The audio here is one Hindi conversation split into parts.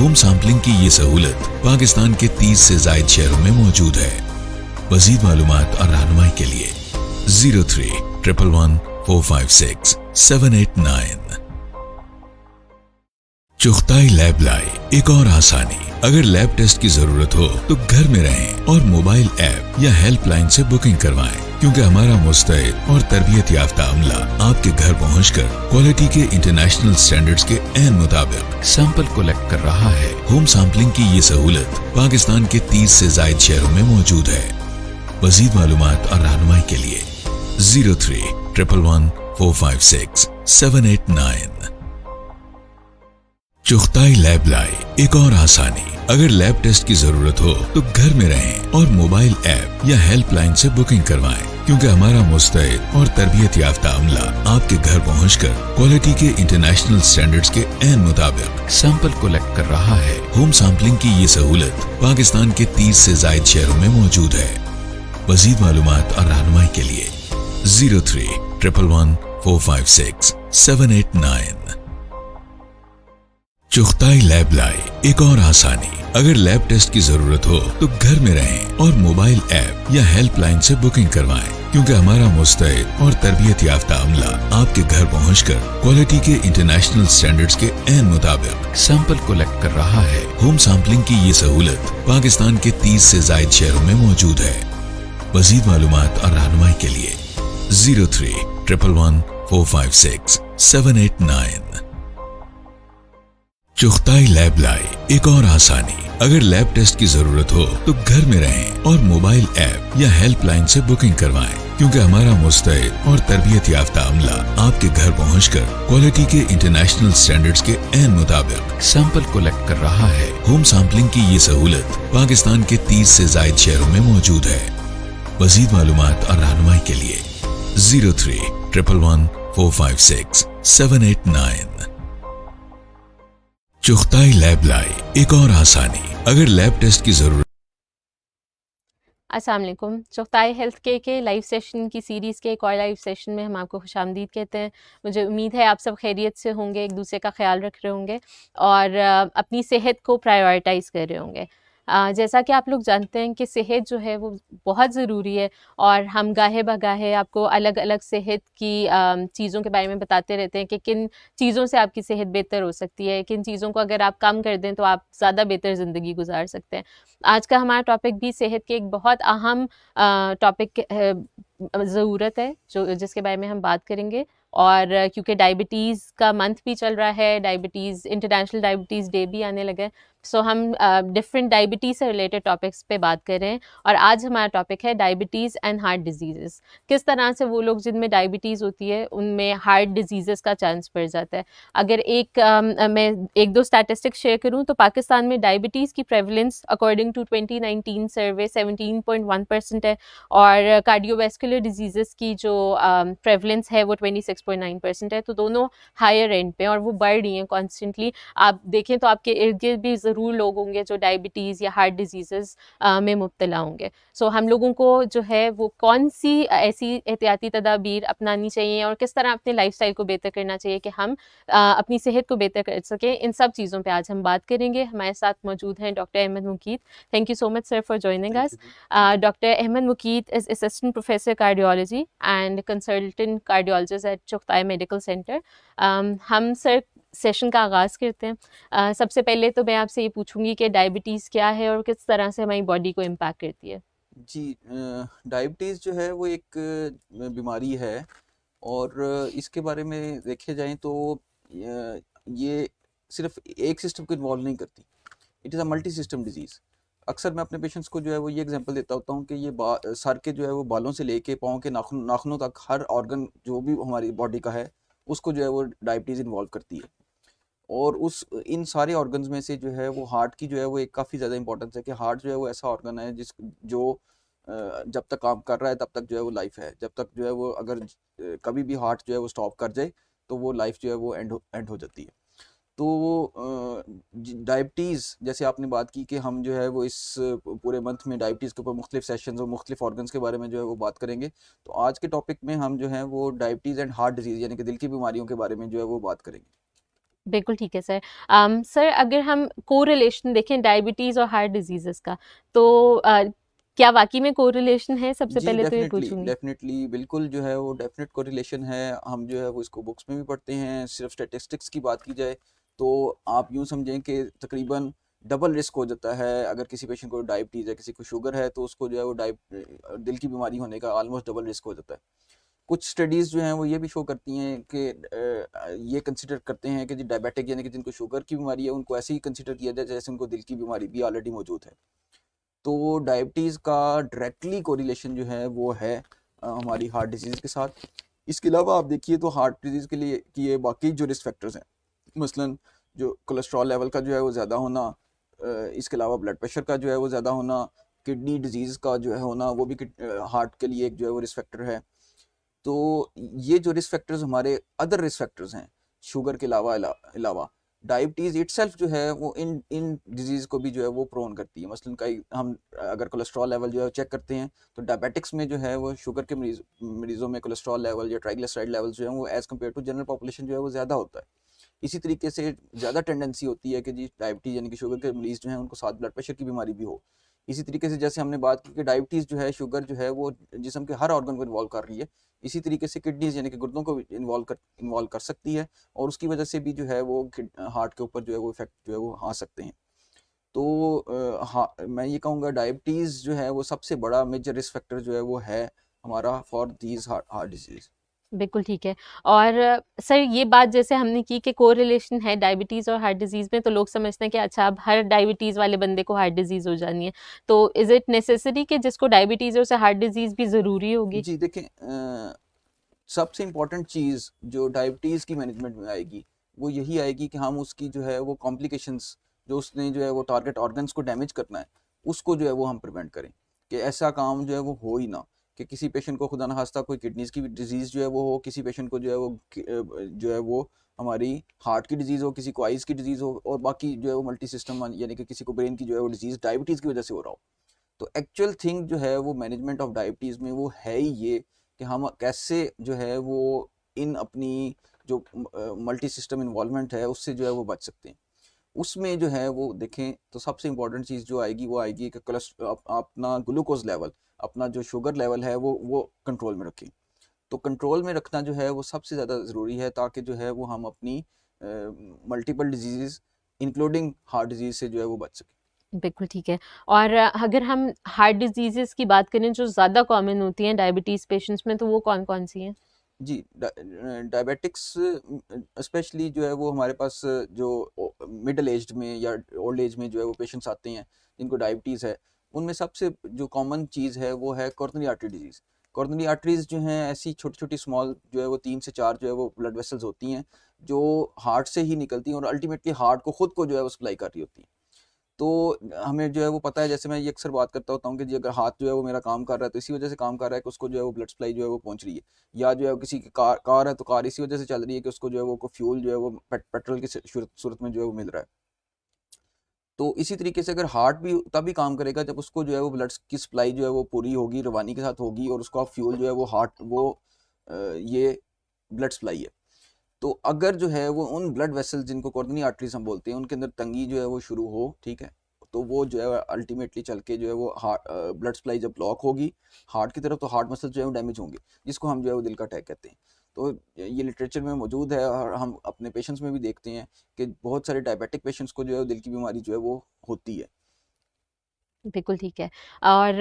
होम सैंपलिंग की ये सहूलत पाकिस्तान के 30 से जायद शहरों में मौजूद है। मज़ीद मालूमात और रहनुमाई के लिए 03-111-456-789। चुगताई लैब लाए एक और आसानी। अगर लैब टेस्ट की जरूरत हो तो घर में रहें और मोबाइल ऐप या हेल्पलाइन से बुकिंग करवाएं, क्योंकि हमारा मुस्तैद और तरबियत याफ्ता अमला आपके घर पहुंचकर क्वालिटी के इंटरनेशनल स्टैंडर्ड्स के ऐन मुताबिक सैंपल कलेक्ट कर रहा है। होम सैंपलिंग की ये सहूलत पाकिस्तान के 30 से जायद शहरों में मौजूद है। मज़ीद मालूमात और रहनुमाई के लिए 03-111-456-789। चुगताई लैब लाए एक और आसानी। अगर लैब टेस्ट की जरूरत हो तो घर में रहें और मोबाइल ऐप या हेल्पलाइन से बुकिंग करवाएं, क्योंकि हमारा मुस्तैद और तरबियत याफ्ता अमला आपके घर पहुंचकर क्वालिटी के इंटरनेशनल स्टैंडर्ड्स के ऐन मुताबिक सैंपल कलेक्ट कर रहा है। होम सैंपलिंग की ये सहूलत पाकिस्तान के 30 से जायद शहरों में मौजूद है। मज़ीद मालूमात और रहनुमाई के लिए 03-111-456-789। चुगताई लैब लाए एक और आसानी। अगर लैब टेस्ट की जरूरत हो तो घर में रहें और मोबाइल ऐप या हेल्पलाइन से बुकिंग करवाएं, क्योंकि हमारा मुस्तैद और तरबियत याफ्ता अमला आपके घर पहुंचकर क्वालिटी के इंटरनेशनल स्टैंडर्ड्स के ऐन मुताबिक सैंपल कलेक्ट कर रहा है। होम सैंपलिंग की ये सहूलत पाकिस्तान के 30 से जायद शहरों में मौजूद है। मज़ीद मालूमात और रहनुमाई के लिए 03-111-456-789। चुगताई लैब लाए एक और आसानी। अगर लैब टेस्ट की जरूरत हो तो घर में रहें और मोबाइल ऐप या हेल्पलाइन से बुकिंग करवाएं, क्योंकि हमारा मुस्तैद और तरबियत याफ्ता अमला आपके घर पहुंचकर क्वालिटी के इंटरनेशनल स्टैंडर्ड्स के ऐन मुताबिक सैंपल कलेक्ट कर रहा है। होम सैंपलिंग की ये सहूलत पाकिस्तान के 30 से जायद शहरों में मौजूद है। मज़ीद मालूमात और रहनुमाई के लिए 03-111-456-789। चुगताई लैब लाए एक और आसानी। अगर लैब टेस्ट की जरूरत। अस्सलाम वालेकुम। चुगताई हेल्थ केयर के लाइव सेशन की सीरीज़ के एक और लाइव सेशन में हम आपको खुशामदीद कहते हैं। मुझे उम्मीद है आप सब खैरियत से होंगे, एक दूसरे का ख्याल रख रहे होंगे और अपनी सेहत को प्रायोरिटाइज़ कर रहे होंगे। जैसा कि आप लोग जानते हैं कि सेहत जो है वो बहुत ज़रूरी है और हम गाहे बगाहे आपको अलग अलग सेहत की चीज़ों के बारे में बताते रहते हैं कि किन चीज़ों से आपकी सेहत बेहतर हो सकती है, किन चीज़ों को अगर आप कम कर दें तो आप ज़्यादा बेहतर ज़िंदगी गुजार सकते हैं। आज का हमारा टॉपिक भी सेहत के एक बहुत अहम टॉपिक ज़रूरत है जिसके बारे में हम बात करेंगे। और क्योंकि डायबिटीज़ का मंथ भी चल रहा है, डायबिटीज़ इंटरनेशनल डायबिटीज़ डे भी आने लगा है, सो हम डिफरेंट डायबिटीज़ से रिलेटेड टॉपिक्स पे बात कर रहे हैं। और आज हमारा टॉपिक है डायबिटीज़ एंड हार्ट डिजीज़ेस। किस तरह से वो लोग जिनमें डायबिटीज़ होती है उनमें हार्ट डिजीज़ेस का चांस बढ़ जाता है। अगर मैं एक दो स्टैटिस्टिक्स शेयर करूं तो पाकिस्तान में डायबिटीज़ की प्रेवलेंस अकॉर्डिंग टू 2019 सर्वे 17.1% है और कार्डियोवैस्कुलर डिजीज़ेस की जो प्रेवलेंस है वो 26.9% है। तो दोनों हायर एंड पे और वो बढ़ रही हैं कॉन्स्टेंटली। आप देखें तो आपके इर्द गिर्द भी ज़रूर लोग होंगे जो डायबिटीज़ या हार्ट डिजीज़ेस में मुब्तला होंगे। सो हम लोगों को जो है वो कौन सी ऐसी एहतियाती तदाबीर अपनानी चाहिए और किस तरह अपने लाइफस्टाइल को बेहतर करना चाहिए कि हम अपनी सेहत को बेहतर कर सकें, इन सब चीज़ों पे आज हम बात करेंगे। हमारे साथ मौजूद हैं doctor Ahmad Muqeet. Thank you so much sir for joining us. Doctor Ahmad Muqeet is assistant professor cardiology and consultant cardiologist at Chughtai medical centre. हम सर सेशन का आगाज़ करते हैं। सबसे पहले तो मैं आपसे ये पूछूंगी कि डायबिटीज़ क्या है और किस तरह से हमारी बॉडी को इम्पैक्ट करती है। जी, डायबिटीज़ जो है वो एक बीमारी है और इसके बारे में देखे जाएं तो ये सिर्फ एक सिस्टम को इन्वॉल्व नहीं करती। It is a multi system disease. अक्सर मैं अपने पेशेंट्स को जो है वो ये एग्जांपल देता होता हूँ कि ये सर के जो है वो बालों से लेके पाँव के नाखूनों तक हर ऑर्गन जो भी हमारी बॉडी का है उसको जो है वो डायबिटीज़ इन्वॉल्व करती है। और इन सारे ऑर्गन्स में से जो है वो हार्ट की जो है वो एक काफ़ी ज़्यादा इंपॉर्टेंस है कि हार्ट जो है वो ऐसा ऑर्गन है जो जब तक काम कर रहा है तब तक जो है वो लाइफ है। जब तक जो है वो अगर कभी भी हार्ट जो है वो स्टॉप कर जाए तो वो लाइफ जो है वो एंड हो जाती है। तो डायबिटीज़ जैसे आपने बात की कि हम जो है वो इस पूरे मंथ में डायबिटीज़ के ऊपर मुख्तलिफ सेशंस और मुख्तलिफ ऑर्गन्स के बारे में जो है वो बात करेंगे। तो आज के टॉपिक में हम जो है वो डायबिटीज़ एंड हार्ट डिजीज़ यानी कि दिल की बीमारियों के बारे में जो है वो बात करेंगे। बिल्कुल ठीक है सर। सर अगर हम कोरिलेशन देखें डायबिटीज़ और हार्ट डिजीज़ेज़ का, तो क्या वाक़ई में कोरिलेशन है? सबसे जी, पहले तो ये डेफ़िनेटली, पूछूँगी। डेफ़िनेटली बिल्कुल जो है वो डेफ़िनेट कोरिलेशन है। हम जो है वो इसको बुक्स में भी पढ़ते हैं। सिर्फ़ स्टैटिस्टिक्स की बात की जाए तो आप यूँ समझें कि तकरीबन डबल रिस्क हो जाता है। अगर किसी पेशेंट को डायबिटीज़ है, किसी को शुगर है, तो उसको जो है वो दिल की बीमारी होने का ऑलमोस्ट डबल रिस्क हो जाता है। कुछ स्टडीज़ जो हैं वो ये भी शो करती हैं कि ये कंसिडर करते हैं कि जो डायबिटिक यानी कि जिनको शुगर की बीमारी है, उनको ऐसे ही कंसिडर किया जाए जैसे उनको दिल की बीमारी भी ऑलरेडी मौजूद है। तो डायबिटीज़ का डायरेक्टली कोरिलेशन जो है वो है हमारी हार्ट डिजीज़ के साथ। इसके अलावा आप देखिए तो हार्ट डिजीज़ के लिए कि ये बाकी जो रिस्क फैक्टर्स हैं, मसलन जो कोलेस्ट्रॉल लेवल का जो है वो ज़्यादा होना, इसके अलावा ब्लड प्रेशर का जो है वो ज़्यादा होना, किडनी डिजीज़ का जो है होना, वो भी हार्ट के लिए एक जो है वो रिस्क फैक्टर है। तो ये जो रिस्क फैक्टर्स हमारे अदर रिस्क फैक्टर्स हैं शुगर के अलावा डायबिटीज़ इटसेल्फ जो है वो इन इन डिजीज़ को भी जो है वो प्रोन करती है। मसलन कई हम अगर कोलेस्ट्रॉल लेवल जो है चेक करते हैं तो डायबिटिक्स में जो है वो शुगर के मरीज़ों में कोलेस्ट्रॉल लेवल या ट्राइग्लिसराइड लेवल जो है वो as compare to general population जो है वो ज़्यादा होता है। इसी तरीके से ज़्यादा टेंडेंसी होती है कि जी डायबिटीज़ यानी कि शुगर के मरीज़ जो हैं उनको साथ ब्लड प्रेशर की बीमारी भी हो। इसी तरीके से जैसे हमने बात की कि डायबिटीज़ जो है शुगर जो है वो जिस्म के हर ऑर्गन को इन्वॉल्व कर रही है। इसी तरीके से किडनीज़ यानी कि गुर्दों को इन्वॉल्व कर सकती है और उसकी वजह से भी जो है वो हार्ट के ऊपर जो है वो इफ़ेक्ट जो है वो आ सकते हैं। तो हाँ, मैं ये कहूँगा डायबिटीज़ जो है वो सबसे बड़ा मेजर रिस्क फैक्टर जो है वो है हमारा for these heart heart disease. बिल्कुल ठीक है। और सर ये बात जैसे हमने की कि कोरिलेशन है डायबिटीज़ और हार्ट डिज़ीज़ में, तो लोग समझते हैं कि अच्छा अब हर डायबिटीज़ वाले बंदे को हार्ट डिज़ीज़ हो जानी है। तो इज़ इट नेसेसरी कि जिसको डायबिटीज़ है उसे हार्ट डिज़ीज़ भी ज़रूरी होगी? जी देखें, सबसे इम्पोर्टेंट चीज़ जो डायबिटीज़ की मैनेजमेंट में आएगी वो यही आएगी कि हम उसकी जो है वो कॉम्प्लिकेशंस जो उसने जो है वो टारगेट ऑर्गन्स को डैमेज करना है उसको जो है वो हम प्रिवेंट करें कि ऐसा काम जो है वो हो ही ना कि किसी पेशेंट को खुदा न खास्ता कोई किडनीज़ की डिजीज़ जो है वो हो, किसी पेशेंट को जो है वो जो है वो हमारी हार्ट की डिजीज़ हो, किसी को आइज़ की डिजीज़ हो और बाकी जो है वो मल्टी सिस्टम यानी कि किसी को ब्रेन की जो है वो डिजीज़ डायबिटीज़ की वजह से हो रहा हो। तो एक्चुअल थिंग जो है वो मैनेजमेंट ऑफ डायबिटीज़ में वो है ही ये कि हम कैसे जो है वो इन अपनी जो मल्टी सिस्टम इन्वॉल्वमेंट है उससे जो है वो बच सकते हैं। उसमें जो है वो देखें तो सबसे इम्पोर्टेंट चीज़ जो आएगी वो आएगी कि अपना ग्लूकोज लेवल, अपना जो शुगर लेवल है वो कंट्रोल में रखें। तो कंट्रोल में रखना जो है वो सबसे ज़्यादा ज़रूरी है ताकि जो है वो हम अपनी multiple disease including heart disease से जो है वो बच सकें। बिल्कुल ठीक है। और अगर हम हार्ट डिज़ीज़ेज़ की बात करें जो ज़्यादा कॉमन होती हैं डायबिटीज़ पेशेंट्स में, तो वो कौन-कौन सी हैं? जी, डायबिटिक्स स्पेशली जो है वो हमारे पास जो मिडल एज्ड में या ओल्ड एज में जो है वो पेशेंट्स आते हैं जिनको डायबिटीज़ है, उनमें सबसे जो कॉमन चीज़ है वो है coronary artery disease. Coronary arteries जो हैं ऐसी छोटी-छोटी स्मॉल जो है वो 3 से 4 जो है वो ब्लड वेसल्स होती हैं, जो हार्ट से ही निकलती हैं और अल्टीमेटली हार्ट को खुद को जो है वो सप्लाई कर रही होती हैं। तो हमें जो है वो पता है, जैसे मैं ये अक्सर बात करता होता हूँ कि जी अगर हाथ जो है वो मेरा काम कर रहा है तो इसी वजह से काम कर रहा है कि उसको जो है वो ब्लड सप्लाई जो है वो पहुंच रही है, या जो है किसी की कार है तो कार इसी वजह से चल रही है कि उसको जो है वो फ्यूल जो है वो पेट्रोल की सूरत में जो है वो मिल रहा है। तो इसी तरीके से अगर हार्ट भी तभी काम करेगा जब उसको जो है वो ब्लड की सप्लाई जो है वो पूरी होगी, रवानी के साथ होगी और उसका फ्यूल जो है वो हार्ट वो ये ब्लड सप्लाई है। तो अगर जो है वो उन ब्लड वेसल्स जिनको कोरोनरी आर्टरीज हम बोलते हैं उनके अंदर तंगी जो है वो शुरू हो, ठीक है, तो वो जो है अल्टीमेटली चल के जो है वो हार्ट ब्लड सप्लाई जब ब्लॉक होगी हार्ट की तरफ तो हार्ट मसल जो है वो डैमेज होंगे, जिसको हम जो है वो दिल का अटैक कहते हैं। तो ये लिटरेचर में मौजूद है और हम अपने पेशेंट्स में भी देखते हैं कि बहुत सारे डायबिटिक पेशेंट्स को जो है दिल की बीमारी जो है वो होती है। बिल्कुल ठीक है। और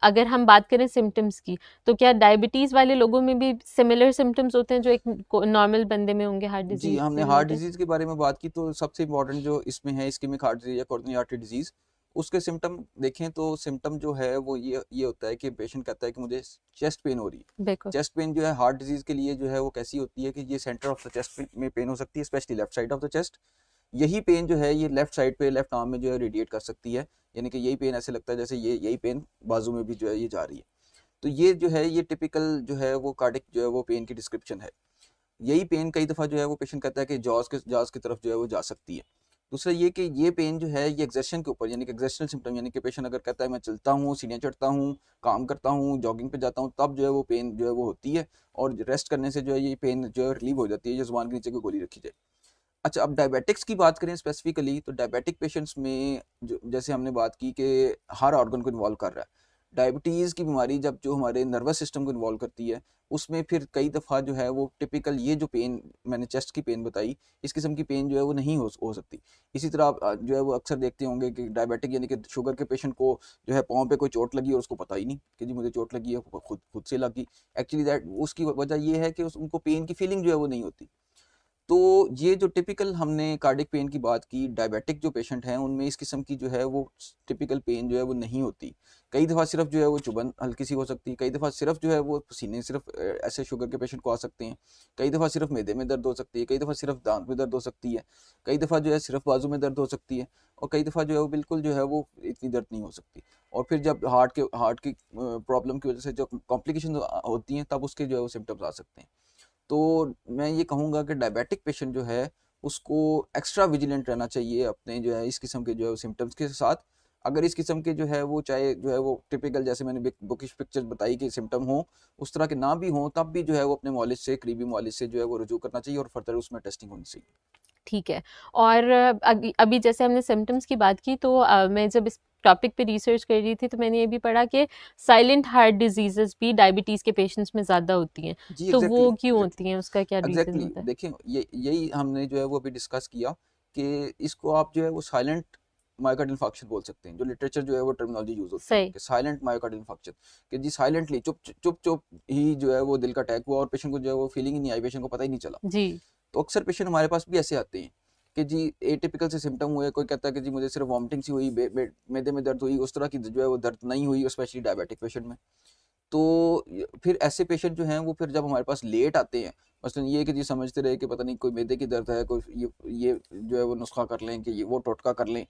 अगर हम बात करें सिम्पटम्स की, तो क्या डायबिटीज़ वाले लोगों में भी सिमिलर सिम्पटम्स होते हैं जो एक नॉर्मल बंदे में होंगे हार्ट जी, डिज़ीज़ हमने से हार्ट रिलेटेड? डिजीज़ के बारे में बात की तो सबसे इम्पोर्टेंट जो इसमें है इस्केमिक हार्ट डिजीज़ या कोरोनरी आर्टरी डिजीज़, उसके सिम्पटम देखें तो सिम्पटम जो है वो ये होता है कि पेशेंट कहता है कि मुझे चेस्ट पेन हो रही है। बिल्कुल। चेस्ट पेन जो है हार्ट डिजीज़ के लिए जो है वो कैसी होती है कि ये सेंटर ऑफ द चेस्ट में पेन हो सकती है, specially left side of the chest. यही पेन जो है ये लेफ्ट साइड पे लेफ्ट आर्म में जो है रेडिएट कर सकती है, यानी कि यही पेन ऐसे लगता है जैसे यही पेन बाजू में भी जो है ये जा रही है। तो ये जो है ये टिपिकल जो है वो कार्डिक जो है वो पेन की डिस्क्रिप्शन है। यही पेन कई दफ़ा जो है वो पेशेंट कहता है कि जॉज़ की तरफ जो है वो जा सकती है। दूसरा ये कि ये पेन जो है ये एक्सर्शन के ऊपर यानी कि एक्सर्शनल सिम्पटम, यानी कि पेशेंट अगर कहता है मैं चलता हूँ, सीढ़ियाँ चढ़ता हूँ, काम करता हूँ, जॉगिंग पे जाता हूँ, तब जो है वो पेन जो है वो होती है और रेस्ट करने से जो है ये पेन जो है रिलीव हो जाती है, जो ज़ुबान के नीचे कोई गोली रखी जाए। अच्छा, अब डायबिटिक्स की बात करें स्पेसिफिकली, तो डायबिटिक पेशेंट्स में जो जैसे हमने बात की कि हर ऑर्गन को इन्वॉल्व कर रहा है। डायबिटीज़ की बीमारी जब जो हमारे नर्वस सिस्टम को इन्वॉल्व करती है, उसमें फिर कई दफ़ा जो है वो टिपिकल ये जो पेन मैंने चेस्ट की पेन बताई, इस किस्म की पेन जो है वो नहीं हो सकती। इसी तरह आप जो है वो अक्सर देखते होंगे कि डायबिटिक यानी कि शुगर के पेशेंट को जो है पाँव पे कोई चोट लगी और उसको पता ही नहीं कि जी मुझे चोट लगी है, खुद से लगी। एक्चुअली दैट उसकी वजह ये है कि उनको पेन की फीलिंग जो है वो नहीं होती। तो ये जो टिपिकल हमने कार्डिक पेन की बात की, डायबिटिक जो पेशेंट हैं उनमें इस किस्म की जो है वो टिपिकल पेन जो है वो नहीं होती। कई दफ़ा सिर्फ जो है वो चुभन हल्की सी हो सकती है, कई दफ़ा सिर्फ जो है वो पसीने सिर्फ ऐसे शुगर के पेशेंट को आ सकते हैं, कई दफ़ा सिर्फ मैदे में दर्द हो सकती है, कई दफ़ा सिर्फ दांत में दर्द हो सकती है, कई दफ़ा जो है सिर्फ बाजू में दर्द हो सकती है, और कई दफ़ा जो है वो बिल्कुल जो है वो इतनी दर्द नहीं हो सकती। और फिर जब हार्ट की प्रॉब्लम की वजह से जो कॉम्प्लिकेशन होती हैं तब उसके जो है वो सिम्टम्स आ सकते हैं। तो मैं ये कहूँगा कि डायबिटिक पेशेंट जो है उसको एक्स्ट्रा विजिलेंट रहना चाहिए अपने जो है इस किस्म के जो है सिम्टम्स के साथ। अगर इस किस्म के जो है वो चाहे जो है वो टिपिकल जैसे मैंने बुकिश पिक्चर्स बताई कि सिम्टम हो, उस तरह के ना भी हों, तब भी जो है वो अपने मौलिज से, करीबी मौलिज से जो है वो रुजू करना चाहिए और फर्दर उसमें टेस्टिंग होनी चाहिए। ठीक है। और अभी अभी जैसे हमने सिम्पटम्स की बात की, तो मैं जब इस टॉपिक पे रिसर्च कर रही थी तो मैंने ये भी पढ़ा कि साइलेंट हार्ट डिजीजेस भी डायबिटीज़ के पेशेंट्स में ज़्यादा होती हैं। जी, तो वो एग्जैक्टली क्यों एग्जैक्टली होती हैं, उसका क्या रीज़न एग्जैक्टली होता है? देखिए, यही हमने जो है वो अभी डिस्कस किया कि इसको आप जो है वो साइलेंट मायोकार्डियल इंफार्क्शन बोल सकते हैं। जो लिटरेचर जो है वो टर्मिनोलॉजी यूज होती है सही। कि साइलेंट मायोकार्डियल इंफार्क्शन, कि जी साइलेंटली चुप चुप चुप ही जो है वो दिल का अटैक हुआ और पेशेंट को जो है वो फीलिंग ही नहीं आई, पेशेंट को पता ही नहीं चला। जी। तो अक्सर पेशेंट हमारे पास भी ऐसे आते हैं कि जी एटिपिकल से सिम्टम हुए, कोई कहता है कि जी मुझे सिर्फ वॉमिटिंग सी हुई, मैदे में दर्द हुई, उस तरह की जो है वो दर्द नहीं हुई, स्पेशली डायबिटिक पेशेंट में। तो फिर ऐसे पेशेंट जो हैं वो फिर जब हमारे पास लेट आते हैं, मसलन ये कि जी समझते रहे कि पता नहीं कोई मैदे की दर्द है, कोई ये जो है वो नुस्खा कर लें कि ये वो टोटका कर लें,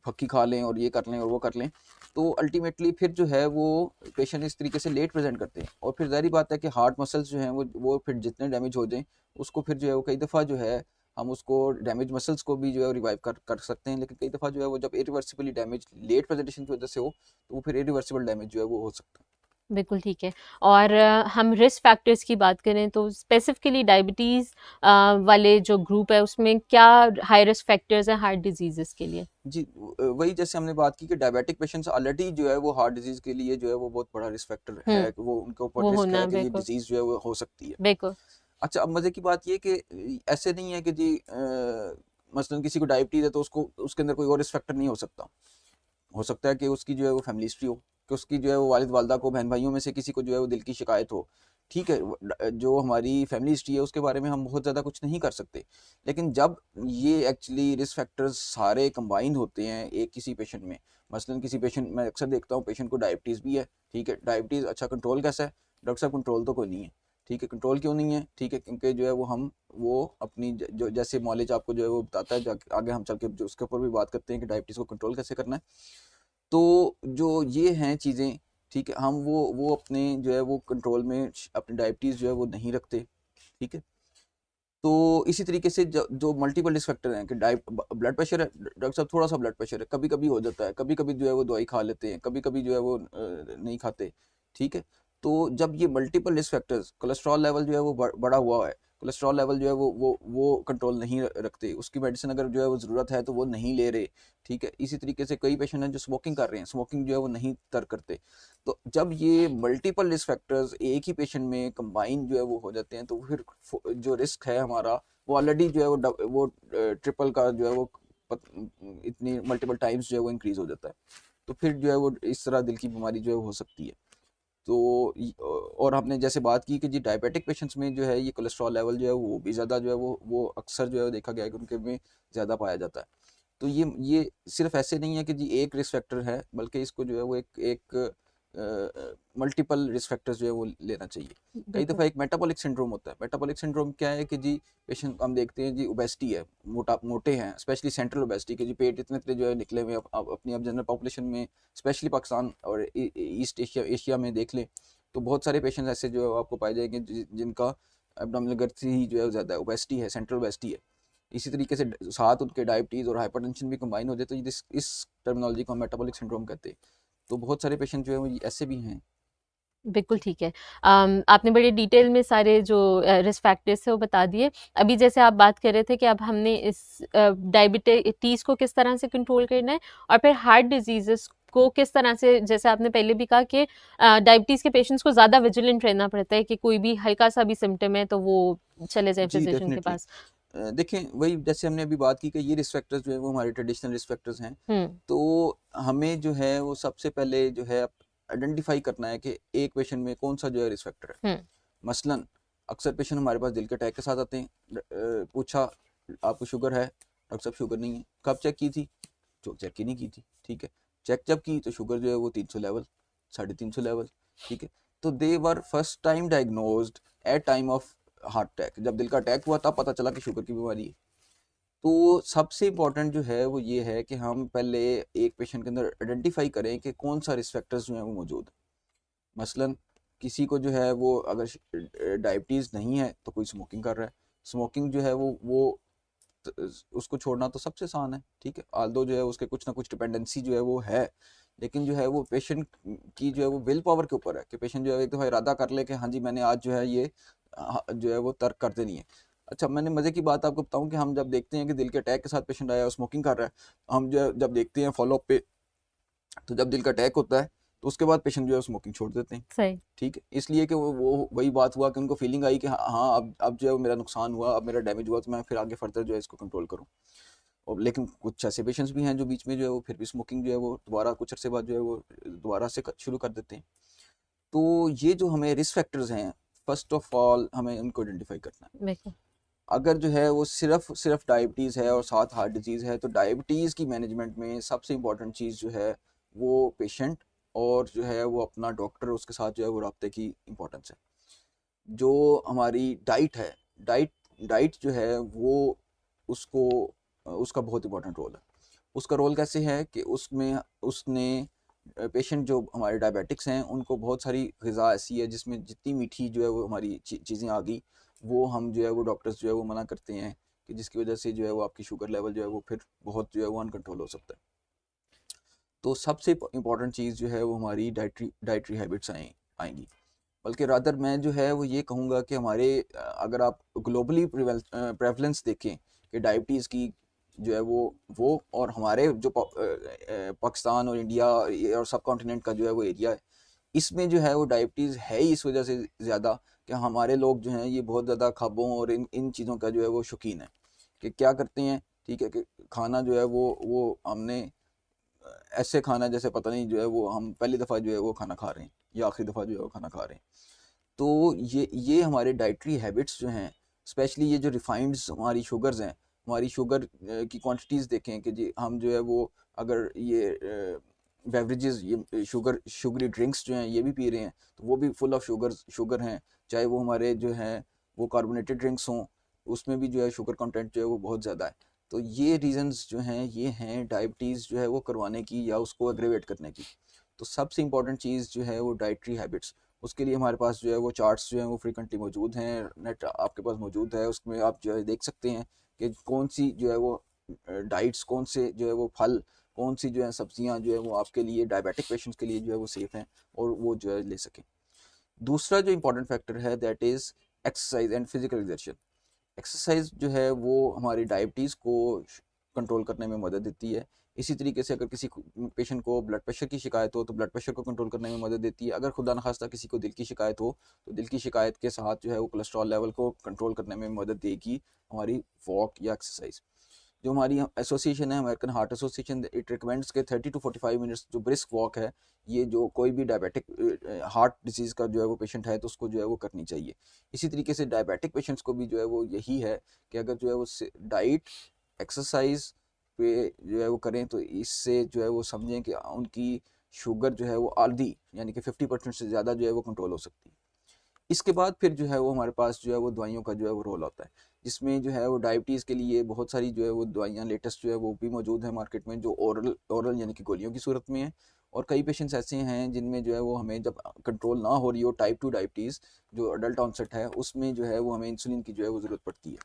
फक्की खा लें और ये कर लें और वो कर लें, तो अल्टीमेटली फिर जो है वो पेशेंट इस तरीके से लेट प्रेजेंट करते हैं। और फिर ज़ाहिर बात है कि हार्ट मसल्स जो हैं वो फिर जितने डैमेज हो जाएं, उसको फिर जो है वो कई दफ़ा जो है हम उसको डैमेज मसल्स को भी जो है रिवाइव कर सकते हैं, लेकिन कई दफ़ा जो है वो जब इरिवर्सिबली डैमेज लेट प्रेजेंटेशन की वजह से हो तो वो फिर इरिवर्सिबल डैमेज जो है वो हो सकता है। बिल्कुल ठीक है। और हम रिस्क फैक्टर्स की बात करें तो स्पेसिफिकली डायबिटीज़ वाले जो ग्रुप है उसमें क्या हाई रिस्क फैक्टर्स हैं हार्ट डिजीज़ेस के लिए? जी, वही जैसे हमने बात की कि डायबिटिक पेशेंट्स ऑलरेडी जो है वो हार्ट डिजीज के लिए जो है वो बहुत बड़ा रिस्क फैक्टर है, हुँ, कि वो उनके ऊपर वो रिस्क होना है कि ये बिल्कुल, डिजीज जो है वो हो सकती है। बिल्कुल। अच्छा, अब मजे की बात ये कि ऐसे नहीं है कि जी मसलन किसी को डायबिटीज है तो उसको उसके अंदर कोई और रिस्क फैक्टर नहीं हो सकता है कि उसकी जो है वो फैमिली हिस्ट्री हो, कि उसकी जो है वो वालिद वालदा को, बहन भाइयों में से किसी को जो है वो दिल की शिकायत हो। ठीक है, जो हमारी फैमिली हिस्ट्री है उसके बारे में हम बहुत ज़्यादा कुछ नहीं कर सकते, लेकिन जब ये एक्चुअली रिस्क फैक्टर्स सारे कंबाइंड होते हैं एक किसी पेशेंट में, मसलन किसी पेशेंट, मैं अक्सर देखता हूँ पेशेंट को डायबिटीज़ भी है, ठीक है, डायबिटीज़ अच्छा कंट्रोल कैसा है, डॉक्टर साहब कंट्रोल तो कोई नहीं है। ठीक है, कंट्रोल क्यों नहीं है, ठीक है, क्योंकि जो है वो अपनी जो जैसे नॉलेज आपको जो है वो बताता है, आगे हम चल के जो उसके ऊपर भी बात करते हैं कि डायबिटीज़ को कंट्रोल कैसे करना है। तो जो ये हैं चीज़ें, ठीक है, हम वो अपने जो है वो कंट्रोल में अपनी डायबिटीज़ जो है वो नहीं रखते। ठीक है, तो इसी तरीके से जो मल्टीपल रिस्क फैक्टर हैं कि ब्लड प्रेशर है, डॉक्टर साहब थोड़ा सा ब्लड प्रेशर है, कभी कभी हो जाता है, कभी कभी जो है वो दवाई खा लेते हैं, कभी कभी जो है वो नहीं खाते। ठीक है, तो जब ये multiple risk factors, cholesterol level जो है वो बड़ा हुआ है, कोलेस्ट्रॉल लेवल जो है वो कंट्रोल नहीं रखते, उसकी मेडिसिन अगर जो है वो ज़रूरत है तो वो नहीं ले रहे। ठीक है, इसी तरीके से कई पेशेंट हैं जो स्मोकिंग कर रहे हैं, स्मोकिंग जो है वो नहीं तर्क करते। तो जब ये मल्टीपल रिस्क फैक्टर्स एक ही पेशेंट में कंबाइन जो है वो हो जाते हैं, तो फिर जो रिस्क है हमारा वो ऑलरेडी जो है वो ट्रिपल का जो है वो इतनी मल्टीपल टाइम्स जो है वो इंक्रीज हो जाता है। तो फिर जो है वो इस तरह दिल की बीमारी जो है वो हो सकती है। तो और हमने जैसे बात की कि जी डायबिटिक पेशेंट्स में जो है ये कोलेस्ट्रॉल लेवल जो है वो भी ज़्यादा जो है वो अक्सर जो है देखा गया है कि उनके में ज़्यादा पाया जाता है। तो ये सिर्फ ऐसे नहीं है कि जी एक रिस्क फैक्टर है, बल्कि इसको जो है वो एक मल्टीपल रिस्क फैक्टर्स जो है वो लेना चाहिए। कई बिल्कुल। दफ़ा एक मेटाबॉलिक सिंड्रोम होता है। मेटाबॉलिक सिंड्रोम क्या है कि जी पेशेंट हम देखते हैं जी ओबेसिटी है, मोटे हैं, स्पेशली सेंट्रल ओबेसिटी के जी पेट इतने इतने जो है निकले हुए अपनी अब जनरल पॉपुलेशन में, स्पेशली पाकिस्तान और ईस्ट एशिया में देख लें तो बहुत सारे पेशेंट्स ऐसे जो है आपको पाए जाएंगे जिनका एब्डोमिनल गर्थ ही जो है ज़्यादा ओबेसिटी है, सेंट्रल ओबेसिटी है। इसी तरीके से साथ उनके डायबिटीज़ और हाइपरटेंशन भी कंबाइन हो जाए तो इस टर्मिनोलॉजी को हम मेटाबॉलिक सिंड्रोम कहते हैं। तो बहुत सारे पेशेंट जो है वो ऐसे भी हैं। बिल्कुल ठीक है। आपने बड़े डिटेल में सारे जो रिस्क फैक्टर्स हैं वो बता दिए। अभी जैसे आप बात कर रहे थे कि अब हमने इस डायबिटीज़ को किस तरह से कंट्रोल करना है और फिर हार्ट डिज़ीज़ेज़ को किस तरह से, जैसे आपने पहले भी कहा कि डायबिटीज़ के पेशेंट्स को ज़्यादा विजिलेंट रहना पड़ता है कि कोई भी हल्का-सा भी सिम्पटम है तो वो चले जाएँ जी फिज़िशियन के डेफिनेटली। पास। देखें वही जैसे हमने अभी बात की कि ये रिस्क फैक्टर्स जो है वो हमारे ट्रेडिशनल रिस्क फैक्टर्स हैं। हुँ, तो हमें जो है वो सबसे पहले जो है आइडेंटिफाई करना है कि एक पेशेंट में कौन सा जो है रिस्क फैक्टर है। हुँ, मसलन अक्सर पेशेंट हमारे पास दिल के अटैक के साथ आते हैं। पूछा आपको शुगर है, डॉक्टर साहब शुगर नहीं है। कब चेक की थी? जो चेक ही नहीं की थी। ठीक है, चेक जब की तो शुगर जो है वो 300 लेवल, 350 लेवल। ठीक है, तो they were first time diagnosed at time of heart attack. जब दिल का अटैक हुआ तब पता चला कि शुगर की बीमारी है। तो सबसे इम्पोर्टेंट जो है वो ये है कि हम पहले एक पेशेंट के अंदर आइडेंटिफाई करें कि कौन सा रिस्क फैक्टर्स जो है वो मौजूद है। मसलन किसी को जो है वो अगर डायबिटीज़ नहीं है तो कोई स्मोकिंग कर रहा है। स्मोकिंग जो है वो उसको छोड़ना तो सबसे आसान है। ठीक है, आल्दो जो है उसके कुछ ना कुछ डिपेंडेंसी जो है वो है, लेकिन जो है वो पेशेंट की जो है वो विल पावर के ऊपर है कि पेशेंट जो है एक दफ़ा इरादा कर ले कि हाँ जी मैंने आज जो है ये जो है वो तर्क कर देनी है। अच्छा, मैंने मज़े की बात आपको बताऊं कि हम जब देखते हैं कि दिल के अटैक के साथ पेशेंट आया और स्मोकिंग कर रहा है, हम जो है जब देखते हैं फॉलोअप पे, तो जब दिल का अटैक होता है तो उसके बाद पेशेंट जो है स्मोकिंग छोड़ देते हैं। सही। ठीक है, इसलिए कि वो वही बात हुआ कि उनको फीलिंग आई कि हाँ हाँ अब जो है वो मेरा नुकसान हुआ, अब मेरा डैमेज हुआ, तो मैं फिर आगे फर्दर जो है इसको कंट्रोल करूँ। और लेकिन कुछ ऐसे पेशेंट्स भी हैं जो बीच में जो है वो फिर भी स्मोकिंग जो है वो दोबारा कुछ अरसे बाद जो है वो दोबारा से शुरू कर देते हैं। तो ये जो हमें रिस्क फैक्टर्स हैं, फर्स्ट ऑफ ऑल हमें उनको आइडेंटिफाई करना है। बिल्कुल। अगर जो है वो सिर्फ डायबिटीज़ है और साथ हार्ट डिजीज़ है, तो डायबिटीज़ की मैनेजमेंट में सबसे इम्पॉर्टेंट चीज़ जो है वो पेशेंट और जो है वो अपना डॉक्टर, उसके साथ जो है वो राब्ते की इम्पोर्टेंस है। जो हमारी डाइट है, डाइट डाइट जो है वो उसको उसका बहुत इंपॉर्टेंट रोल है। उसका रोल कैसे है कि उसमें उसने पेशेंट जो हमारे डायबिटिक्स हैं उनको बहुत सारी ग़िज़ा ऐसी है जिसमें जितनी मीठी जो है वो हमारी चीज़ें आ गई, वो हम जो है वो डॉक्टर्स जो है वो मना करते हैं कि जिसकी वजह से जो है वो आपकी शुगर लेवल जो है वो फिर बहुत जो है वो अनकंट्रोल हो सकता है। तो सबसे इम्पॉर्टेंट चीज़ जो है वो हमारी डाइटरी हैबिट्स आएंगी। बल्कि रादर मैं जो है वो ये कहूँगा कि हमारे अगर आप ग्लोबली प्रेवलेंस देखें कि डायबिटीज़ की जो है वो और हमारे जो पाकिस्तान और इंडिया और सब कॉन्टिनेंट का जो है वो एरिया है, इसमें जो है वो डायबिटीज़ है ही इस वजह से ज़्यादा कि हमारे लोग जो हैं ये बहुत ज़्यादा ख़ाबों और इन इन चीज़ों का जो है वो शौकीन है कि क्या करते हैं। ठीक है, कि खाना जो है वो हमने ऐसे खाना जैसे पता नहीं जो है वो हम पहली दफ़ा जो है वो खाना खा रहे हैं या आखिरी दफ़ा जो है वो खाना खा रहे हैं। तो ये हमारे डाइटरी हैबिट्स जो हैं, स्पेशली ये जो रिफाइंड्स हमारी शुगर्स हैं, हमारी शुगर की क्वांटिटीज़ देखें कि जी हम जो है वो अगर ये बेवरेजेस, ये शुगरी ड्रिंक्स जो हैं ये भी पी रहे हैं तो वो भी फुल ऑफ शुगर हैं। चाहे वो हमारे जो हैं वो कार्बोनेटेड ड्रिंक्स हों, उसमें भी जो है शुगर कंटेंट जो है वो बहुत ज़्यादा है। तो ये रीजंस जो हैं ये हैं डायबिटीज़ जो है वो करवाने की या उसको एग्रेवेट करने की। तो सबसे इम्पॉर्टेंट चीज़ जो है वो डाइटरी हैबिट्स। उसके लिए हमारे पास जो है वो चार्ट्स जो हैं वो फ्रीक्वेंटली मौजूद हैं, नेट आपके पास मौजूद है, उसमें आप जो है देख सकते हैं कि कौन सी जो है वो डाइट्स, कौन से जो है वो फल, कौन सी जो है सब्जियां जो है वो आपके लिए डायबिटिक पेशेंट्स के लिए जो है वो सेफ़ हैं और वो जो है ले सकें। दूसरा जो इम्पोर्टेंट फैक्टर है that is exercise and physical exertion. Exercise जो है वो हमारी डायबिटीज़ को कंट्रोल करने में मदद देती है। इसी तरीके से अगर किसी पेशेंट को ब्लड प्रेशर की शिकायत हो तो ब्लड प्रेशर को कंट्रोल करने में मदद देती है। अगर खुदा न खास्ता किसी को दिल की शिकायत हो तो दिल की शिकायत के साथ जो है वो कोलेस्ट्रॉल लेवल को कंट्रोल करने में मदद देगी हमारी वॉक या एक्सरसाइज। जो हमारी एसोसिएशन है, American heart association, it recommends के 30 टू 45 मिनट्स जो ब्रिस्क वॉक है, ये जो कोई भी डायबिटिक हार्ट डिजीज़ का जो है वो पेशेंट है तो उसको जो है वो करनी चाहिए। इसी तरीके से डायबिटिक पेशेंट्स को भी जो है वो यही है कि अगर जो है वो डाइट, एक्सरसाइज पे जो है वो करें तो इससे जो है वो समझें कि उनकी शुगर जो है वो आधी यानी कि 50% से ज़्यादा जो है वो कंट्रोल हो सकती है। इसके बाद फिर जो है वो हमारे पास जो है वो दवाइयों का जो है वो रोल होता है, जिसमें जो है वो डायबिटीज़ के लिए बहुत सारी जो है वो दवाइयाँ लेटेस्ट जो है वो भी मौजूद है मार्केट में, जो ओरल यानी कि गोलियों की सूरत में है। और कई पेशेंट्स ऐसे हैं जिनमें जो है वो हमें जब कंट्रोल ना हो रही हो टाइप 2 डायबिटीज़ जो अडल्ट ऑनसेट है, उसमें जो है वो हमें इंसुलिन की जो है वो ज़रूरत पड़ती है।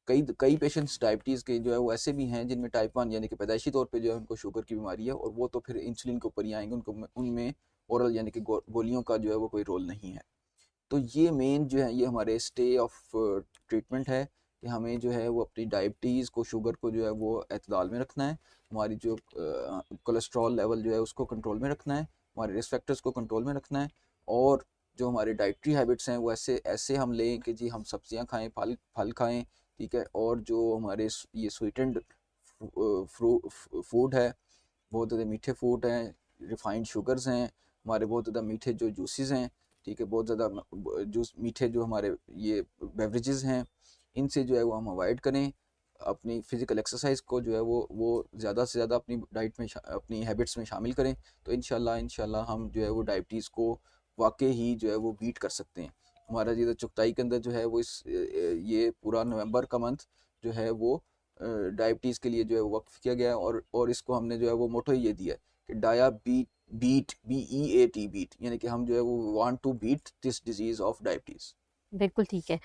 कई कई पेशेंट्स डायबिटीज़ के जो है वो ऐसे भी हैं जिनमें टाइप 1 यानी कि पैदाइशी तौर पे जो है उनको शुगर की बीमारी है और वो तो फिर इंसुलिन के ऊपर ही आएंगे, उनको उनमें ओरल यानी कि गोलियों का जो है वो कोई रोल नहीं है। तो ये मेन जो है ये हमारे स्टे ऑफ ट्रीटमेंट है कि हमें जो है वो अपनी डायबिटीज़ को, शुगर को जो है वो एतदाल में रखना है, हमारी जो कोलेस्ट्रॉल लेवल जो है उसको कंट्रोल में रखना है, हमारे रिस्क फैक्टर्स को कंट्रोल में रखना है, और जो हमारे डाइटरी हैबिट्स हैं वो ऐसे ऐसे हम लें कि जी हम सब्जियां खाएं, फल फल खाएं, ठीक है, और जो हमारे ये स्वीटेंड फूड है, बहुत ज़्यादा मीठे फूड हैं, रिफाइंड शुगर्स हैं, हमारे बहुत ज़्यादा मीठे जो जूसेस हैं, ठीक है, बहुत ज़्यादा जूस मीठे जो हमारे ये बेवरेजेस हैं, इनसे जो है वो हम अवॉइड करें। अपनी फ़िज़िकल एक्सरसाइज को जो है वो ज़्यादा से ज़्यादा अपनी डाइट में अपनी हैबिट्स में शामिल करें, तो इंशाल्लाह हम जो है वो डायबिटीज़ को वाकई ही जो है वो बीट कर सकते हैं। हमारा ये चुगताई के अंदर जो है वो ये पूरा नवंबर का मंथ जो है वो डायबिटीज़ के लिए जो है वो वक्फ किया गया है, और इसको हमने जो है वो मोटो ये दिया है कि डाया बीट BEAT बीट, यानी कि हम जो है वो want to beat this disease of diabetes. बिल्कुल ठीक है।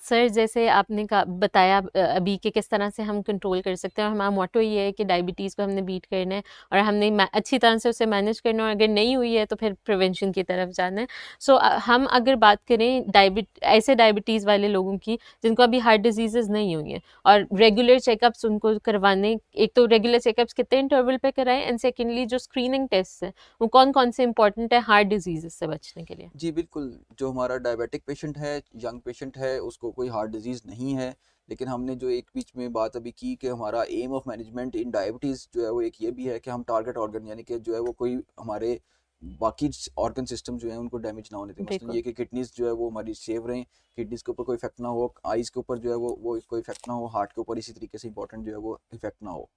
सर जैसे आपने बताया अभी कि किस तरह से हम कंट्रोल कर सकते हैं, और हमारा मोटो ये है कि डायबिटीज़ को हमने बीट करना है और हमने अच्छी तरह से उसे मैनेज करना है, और अगर नहीं हुई है तो फिर प्रिवेंशन की तरफ जाना है। सो हम अगर बात करें ऐसे डायबिटीज़ वाले लोगों की जिनको अभी हार्ट डिजीज़ नहीं हुई हैं, और रेगुलर चेकअप्स उनको करवाने, एक तो रेगुलर चेकअप्स कितने इंटरवल पे कराएं, एंड सेकेंडली जो स्क्रीनिंग टेस्ट हैं वो कौन कौन से इंपॉर्टेंट है हार्ट डिजीज़ से बचने के लिए? जी बिल्कुल, जो हमारा डायबिटिक पेशेंट है, यंग पेशेंट है, उसको कोई हार्ट डिजीज़ नहीं है, लेकिन हमने जो एक बीच में बात अभी की कि हमारा aim of management in diabetes जो है वो एक ये भी है कि हम टारगेट ऑर्गन यानी कि जो है वो कोई हमारे बाकी ऑर्गन सिस्टम जो है उनको डैमेज ना होने दें। मसलन बिल्कुल। ये कि किडनीज़ जो है वो हमारी सेव रहें, किडनीज़ के ऊपर कोई इफेक्ट ना हो, आइज़ के ऊपर जो है वो कोई इफेक्ट ना हो, हार्ट के ऊपर इसी तरीके से इंपॉर्टेंट जो है वो इफेक्ट ना हो।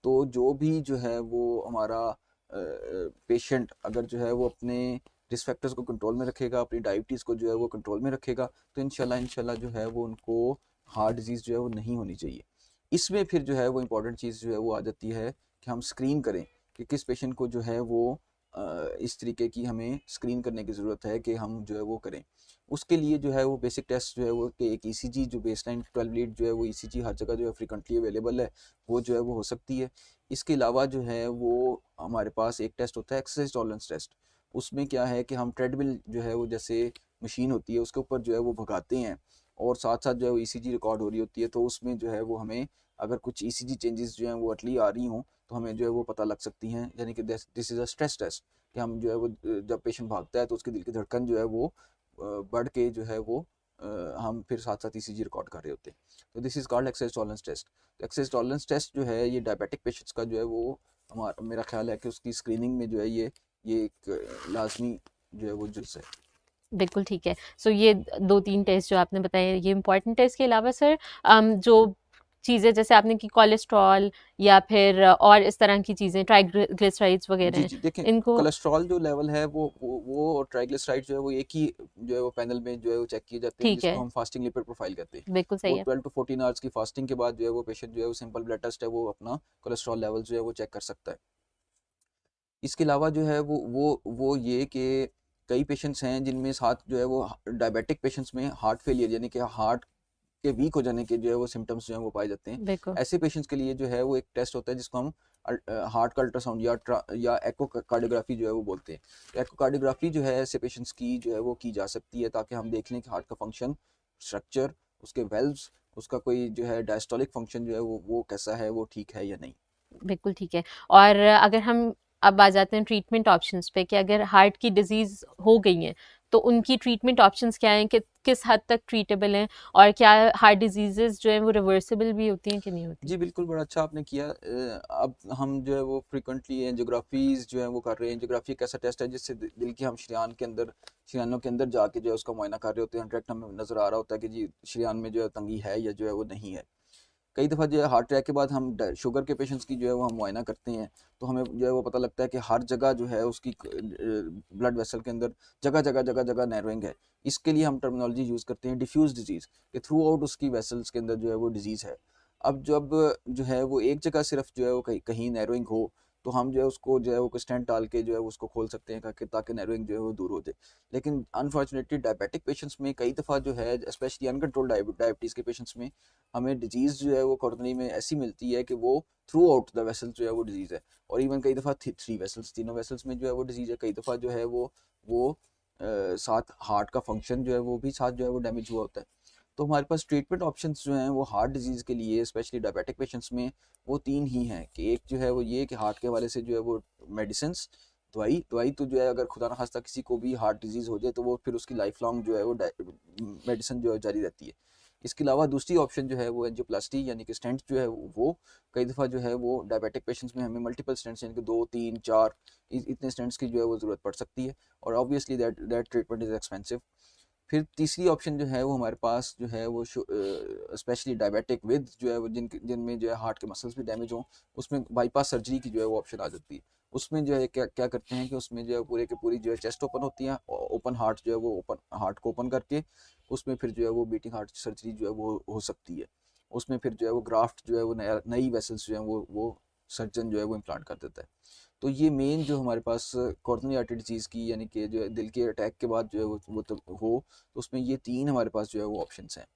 तो जो भी जो है वो हमारा पेशेंट अगर जो है वो अपने रिस्क फैक्टर्स को कंट्रोल में रखेगा, अपनी डायबिटीज़ को जो है वो कंट्रोल में रखेगा, तो इंशाल्लाह जो है वो उनको हार्ट डिजीज़ जो है वो नहीं होनी चाहिए। इसमें फिर जो है वो इम्पॉर्टेंट चीज़ जो है वो आ जाती है कि हम स्क्रीन करें कि किस पेशेंट को जो है वो इस तरीके की हमें स्क्रीन करने की ज़रूरत है कि हम जो है वो करें। उसके लिए जो है वो बेसिक टेस्ट जो है वो कि एक ECG जो बेसलाइन 12 लीड जो है वो ECG हर जगह जो है फ्रीक्वेंटली अवेलेबल है, वो जो है वो हो सकती है। इसके अलावा जो है वो हमारे पास एक टेस्ट होता है एक्सरसाइज टॉलरेंस टेस्ट। उसमें क्या है कि हम ट्रेडमिल जो है वो जैसे मशीन होती है उसके ऊपर जो है वो भगाते हैं, और साथ साथ जो है वो ECG रिकॉर्ड हो रही होती है, तो उसमें जो है वो हमें अगर कुछ ECG चेंजेस जो हैं वो अर्ली आ रही हों तो हमें जो है वो पता लग सकती हैं, यानी कि this is a stress test, कि हम जो है वो जब पेशेंट भागता है तो उसकी दिल की धड़कन जो है वो बढ़ के जो है वो हम फिर साथ साथ ECG रिकॉर्ड कर रहे होते हैं। तो this is called exercise tolerance test. Exercise tolerance test जो है ये डायबिटिक पेशेंट्स का जो है वो हमारा मेरा ख्याल है कि उसकी स्क्रीनिंग में जो है ये एक लाजमी जो है वो जुज़ है। बिल्कुल ठीक है। सो ये 2-3 टेस्ट जो आपने बताए ये इम्पोर्टेंट है। इसके अलावा सर जो चीज़ें जैसे आपने की कोलेस्ट्रॉल या फिर और इस तरह की चीज़ें ट्राइग्लिसराइड्स वगैरह जी, हैं, जी। देखें, इनको कोलेस्ट्रॉल जो लेवल है वो और ट्राइग्लिसराइड जो है वो एक ही जो है वो पैनल में जो है वो चेक किए जाते हैं, ठीक जिसको है, हम फास्टिंग लिपिड प्रोफाइल कहते हैं। बिल्कुल वो सही है। 12 टू 14 आवर्स की फास्टिंग के बाद जो है वो पेशेंट जो है वो सिंपल ब्लड टेस्ट है वो अपना कोलेस्ट्रॉल लेवल जो है वो चेक कर सकता है। इसके अलावा जो है वो ये कि कई पेशेंट्स हैं जिनमें साथ जो है वो डायबिटिक पेशेंट्स में हार्ट फेलियर यानी कि हार्ट के वीक हो जाने के जो है वो सिम्टम्स जो हैं वो पाए जाते हैं। बिल्कुल, ऐसे पेशेंट्स के लिए जो है वो एक टेस्ट होता है जिसको हम हार्ट का अल्ट्रासाउंड या एको जो है वो बोलते हैं। तो एको जो है ऐसे पेशेंट्स की जो है वो की जा सकती है ताकि हम देख लें कि हार्ट का फंक्शन, स्ट्रक्चर, उसके वेल्व्स, उसका कोई जो है डायस्टोलिक फंक्शन जो है वो कैसा है, वो ठीक है या नहीं। बिल्कुल ठीक है। और अगर हम अब आ जाते हैं ट्रीटमेंट ऑप्शंस पे कि अगर हार्ट की डिज़ीज़ हो गई है, तो उनकी ट्रीटमेंट ऑप्शंस क्या हैं? कि किस हद तक ट्रीटेबल हैं? और क्या हार्ट डिज़ीज़ेज़ जो हैं वो रिवर्सिबल भी होती हैं कि नहीं होती? जी, बिल्कुल, बड़ा अच्छा आपने किया। अब हम जो है वो फ्रीक्वेंटली एंजियोग्राफ़ीज़ जो है वो कर रहे हैं। एंजियोग्राफ़ी एक ऐसा टेस्ट है जिससे दिल की हम शरीयानों के अंदर जाके जो है उसका मुआयना कर रहे होते हैं। डायरेक्ट हमें नज़र आ रहा होता है कि जी शरीयान में जो है तंगी है या जो है वो नहीं है। कई दफ़ा जो है हार्ट अटैक के बाद हम शुगर के पेशेंट्स की जो है वो हम मुआयना करते हैं, तो हमें जो है वो पता लगता है कि हर जगह जो है उसकी ब्लड वेसल के अंदर जगह नैरोइंग है। इसके लिए हम टर्मिनोलॉजी यूज़ करते हैं डिफ्यूज़ डिजीज़, कि थ्रू आउट उसकी वेसल्स के अंदर जो है वो डिजीज़ है। अब जब जो है वो एक जगह सिर्फ जो है वो कहीं कहीं नैरोइंग हो, तो हम जो है उसको जो है वो स्टेंट डाल के जो है उसको खोल सकते हैं ताकि नैरोइंग जो है वो दूर हो जाए। लेकिन अनफॉर्चुनेटली डायबिटिक पेशेंट्स में कई दफ़ा जो है, स्पेशली अनकंट्रोल्ड डायबिटीज़ के पेशेंट्स में, हमें डिजीज़ जो है वो कोरोनरी में ऐसी मिलती है कि वो थ्रू आउट द वेसल्स जो है वो डिजीज़ है, और इवन कई दफ़ा थ्री वेसल्स, तीनों वेसल्स में जो है वो डिजीज़ है। कई दफ़ा जो है वो साथ हार्ट का फंक्शन जो है वो भी साथ जो है वो डैमेज हुआ होता है। तो हमारे पास ट्रीटमेंट ऑप्शंस जो हैं वो हार्ट डिजीज़ के लिए, स्पेशली डायबिटिक पेशेंट्स में, वो तीन ही हैं कि एक जो है वो ये कि हार्ट के हवाले से जो है वो मेडिसिन्स, दवाई तो जो है अगर खुदा न खास्ता किसी को भी हार्ट डिजीज़ हो जाए तो वो फिर उसकी लाइफ लॉन्ग जो है वो मेडिसिन जो है जारी रहती है। इसके अलावा दूसरी ऑप्शन जो है वो एंजियोप्लास्टी यानी कि स्टेंट जो है वो कई दफ़ा जो है वो डायबिटिक पेशेंट्स में हमें मल्टीपल स्टेंट्स यानी कि 2 3 4 इतने स्टेंट्स की जो है वो ज़रूरत पड़ सकती है, और obviously that treatment is expensive. फिर तीसरी ऑप्शन जो है वो हमारे पास जो है वो स्पेशली डायबिटिक विद जो है वो जिनमें जो है हार्ट के मसल्स भी डैमेज हों, उसमें बाईपास सर्जरी की जो है वो ऑप्शन आ जाती है। उसमें जो है क्या क्या करते हैं कि उसमें जो है पूरे के पूरी जो है चेस्ट ओपन होती है, ओपन हार्ट जो है वो ओपन हार्ट को ओपन करके उसमें फिर जो है वो बीटिंग हार्ट सर्जरी जो है वो हो सकती है। उसमें फिर जो है वो ग्राफ्ट जो है वो नई वेसल्स जो है वो सर्जन जो है वो इम्प्लांट कर देता है। तो ये मेन जो हमारे पास कोरोनरी आर्टरी डिजीज़ की यानी कि जो है दिल के अटैक के बाद जो है वो तो हो, तो उसमें ये तीन हमारे पास जो है वो ऑप्शंस हैं।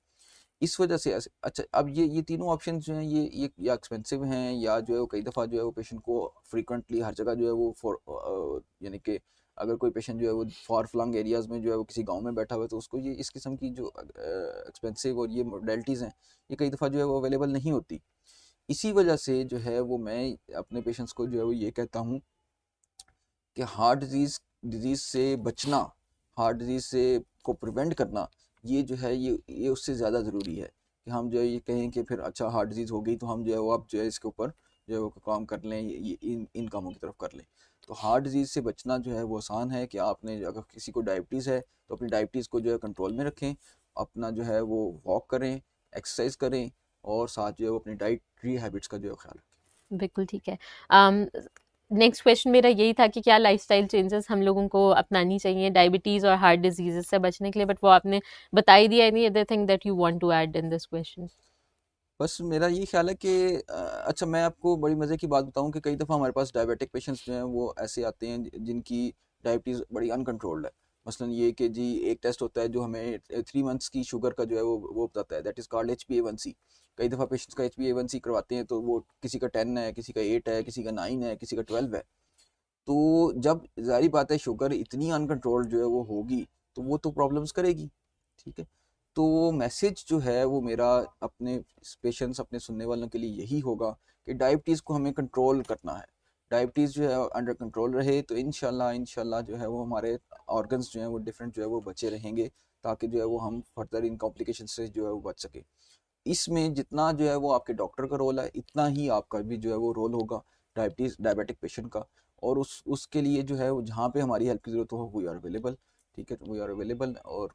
इस वजह से अच्छा, अब ये तीनों ऑप्शंस जो हैं ये या एक्सपेंसिव हैं, या जो है वो कई दफ़ा जो है वो पेशेंट को फ्रीक्वेंटली हर जगह जो है वो यानी कि अगर कोई पेशेंट जो है वो फार फ्लंग एरियाज़ में जो है वो किसी गांव में बैठा हुआ है तो उसको ये इस किस्म की जो एक्सपेंसिव और ये मोडेलिटीज़ हैं, ये कई दफ़ा जो है वो अवेलेबल नहीं होती। इसी वजह से जो है वो मैं अपने पेशेंट्स को जो है वो ये कहता हूँ कि हार्ट डिजीज़ से बचना, हार्ट डिजीज़ से को प्रिवेंट करना, ये जो है ये उससे ज़्यादा ज़रूरी है कि हम जो है ये कहें कि फिर अच्छा हार्ट डिजीज़ हो गई तो हम जो है वो अब जो है इसके ऊपर जो है वो काम कर लें, ये इन कामों की तरफ कर लें। तो हार्ट डिजीज़ से बचना जो है वो आसान है कि आपने अगर किसी को डायबिटीज़ है तो अपनी डायबिटीज़ को जो है कंट्रोल में रखें, अपना जो है वो वॉक करें, एक्सरसाइज करें, और साथ जो है वो अपनी डाइटरी हैबिट्स का जो है ख्याल रखें। बिल्कुल ठीक है। नेक्स्ट क्वेश्चन मेरा यही था कि क्या लाइफस्टाइल चेंजेस हम लोगों को अपनानी चाहिए डायबिटीज़ और हार्ट डिजीज़ से बचने के लिए, बट वो आपने बता ही दिया। Any other thing that you want to add in this question? बस मेरा ये ख्याल है कि अच्छा, मैं आपको बड़ी मज़े की बात बताऊं कि कई दफ़ा हमारे पास डायबिटिक पेशेंट्स जो हैं वो ऐसे आते हैं जिनकी डायबिटीज़ बड़ी अनकंट्रोल्ड है। मसलन ये कि जी एक टेस्ट होता है जो हमें 3 मंथ्स की शुगर का जो है वो बताता है, दैट इज़ कॉल्ड HbA1c। कई दफ़ा पेशेंट्स का HbA1c करवाते हैं तो वो किसी का 10 है, किसी का 8 है, किसी का 9 है, किसी का 12 है। तो जब ज़ाहिर बात है शुगर इतनी अनकंट्रोल्ड जो है वो होगी तो वो तो प्रॉब्लम्स करेगी, ठीक है। तो मैसेज जो है वो मेरा अपने पेशेंट्स, अपने सुनने वालों के लिए यही होगा कि डायबिटीज़ को हमें कंट्रोल करना है। डायबिटीज़ जो है अंडर कंट्रोल रहे तो इंशाल्लाह जो है वो हमारे ऑर्गन्स जो हैं वो डिफरेंट जो है वो बचे रहेंगे, ताकि जो है वो हम फर्दर इन कॉम्प्लिकेशन से जो है वो बच सके। इसमें जितना जो है वो आपके डॉक्टर का रोल है, इतना ही आपका भी जो है वो रोल होगा डायबिटिक पेशेंट का। और उसके लिए जो है वो जहाँ पे हमारी हेल्प की ज़रूरत हो, वी आर अवेलेबल, ठीक है, वी आर अवेलेबल। और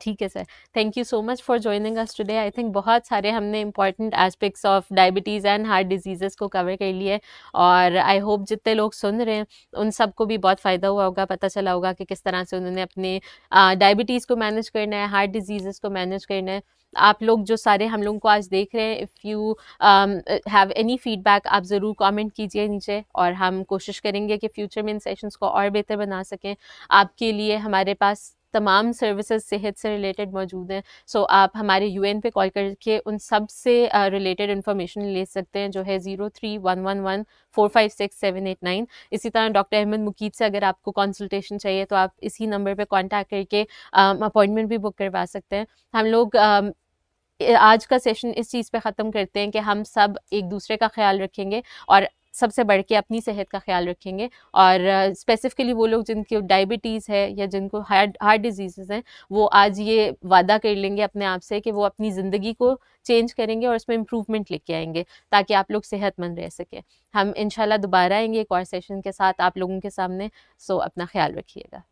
ठीक है sir, thank you so much for joining us today. I think बहुत सारे हमने important aspects of diabetes and heart diseases को कवर कर लिए, और आई होप जितने लोग सुन रहे हैं उन सबको भी बहुत फ़ायदा हुआ होगा, पता चला होगा कि किस तरह से उन्होंने अपने डायबिटीज़ को मैनेज करना है, हार्ट डिजीज़ेस को मैनेज करना है। आप लोग जो सारे हम लोगों को आज देख रहे हैं, if you have any feedback आप ज़रूर कमेंट कीजिए नीचे, और हम कोशिश करेंगे कि फ्यूचर में इन सेशंस को और बेहतर बना सकें। आपके लिए हमारे पास तमाम सर्विसेज सेहत से रिलेटेड मौजूद हैं। सो आप हमारे यूएन पे कॉल करके उन सब से रिलेटेड इन्फॉर्मेशन ले सकते हैं, जो है 03111456 789। इसी तरह डॉक्टर अहमद मुकीद से अगर आपको कंसल्टेशन चाहिए तो आप इसी नंबर पे कांटेक्ट करके अपॉइंटमेंट भी बुक करवा सकते हैं। हम लोग आज का सेशन इस चीज़ पे ख़त्म करते हैं कि हम सब एक दूसरे का ख्याल रखेंगे, और सबसे बढ़ के अपनी सेहत का ख्याल रखेंगे। और स्पेसिफिकली वो लोग जिनकी डायबिटीज़ है या जिनको हार्ट डिजीज़ हैं, वो आज ये वादा कर लेंगे अपने आप से कि वो अपनी ज़िंदगी को चेंज करेंगे और उसमें इम्प्रूवमेंट लेके आएंगे, ताकि आप लोग सेहतमंद रह सकें। हम इंशाल्लाह दोबारा आएंगे एक और सेशन के साथ आप लोगों के सामने। सो अपना ख्याल रखिएगा।